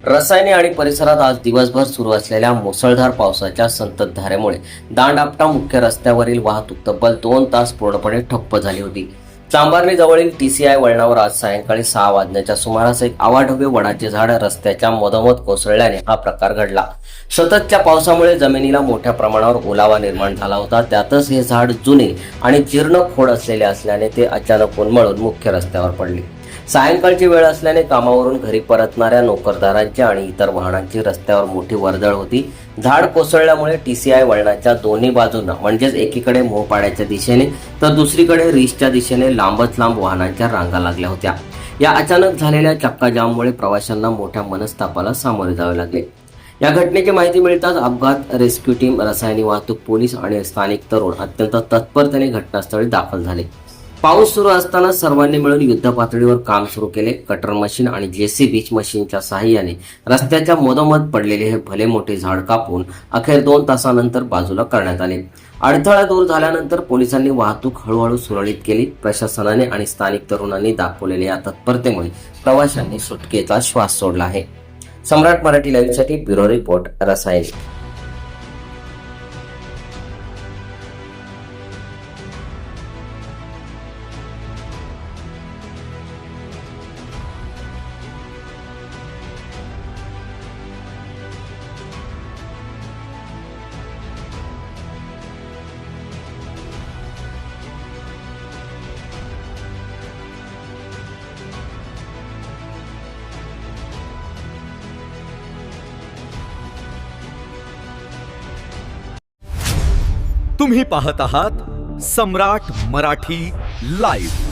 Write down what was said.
रसायने आणि परिसरात आज दिवसभर सुरू असलेल्या मुसळधार पावसाच्या संततधारेमुळे दांडआपटा मुख्य रस्त्यावरील वाहतूक तब्बल 2 तास पूर्णपणे ठप्प झाली होती. चांभारली जवळील TCI वळणावर आज सायंकाळी 6 वाजण्याच्या सुमारास एक आवाढव्य वडाचे झाड रस्त्याच्या मधोमध कोसळल्याने हा प्रकार घडला. सततच्या पावसामुळे जमिनीला मोठ्या प्रमाणावर ओलावा निर्माण झाला होता. त्यातच हे झाड जुने आणि जीर्ण खोड असलेले असल्याने ते अचानक उन्मळून मुख्य रस्त्यावर पडले. सायंकाळची वेळ असल्याने कामावरून घरी परतणाऱ्या नोकरदारांची आणि इतर वाहनांची रस्त्यावर मोठी वर्दळ होती. झाड कोसळल्यामुळे TCI वळणाच्या दोन्ही बाजूंना म्हणजेच एकीकडे मोहपाड्याच्या दिशेने तर दुसरीकडे रिसच्या दिशेने लांबच लांब वाहनांच्या रांगा लागल्या होत्या. या अचानक झालेल्या चक्काजाममुळे प्रवाशांना मोठ्या मनस्तापाला सामोरे जावे लागले. या घटनेची माहिती मिळताच अपघात रेस्क्यू टीम, रसायनी वाहतूक पोलीस आणि स्थानिक तरुण अत्यंत तत्परतेने घटनास्थळी दाखल झाले. पाऊस सुरू असताना सर्वांनी मिळून युद्ध पातळीवर काम सुरू केले. कटर मशीन आणि JCB मशीनच्या साहाय्याने रस्त्याच्या मधोमध पडलेले हे भले मोठे झाड कापून अखेर 2 तासानंतर बाजूला करण्यात आले. अडथळा दूर झाल्यानंतर पोलिसांनी वाहतूक हळूहळू सुरळीत केली. प्रशासनाने आणि स्थानिक तरुणांनी दाखवलेल्या या तत्परतेमुळे प्रवाशांनी सुटकेचा श्वास सोडला आहे. सम्राट मराठी लाईव्हसाठी ब्युरो रिपोर्ट, रसायन. तुम्ही पाहत आहात सम्राट मराठी लाईव्ह.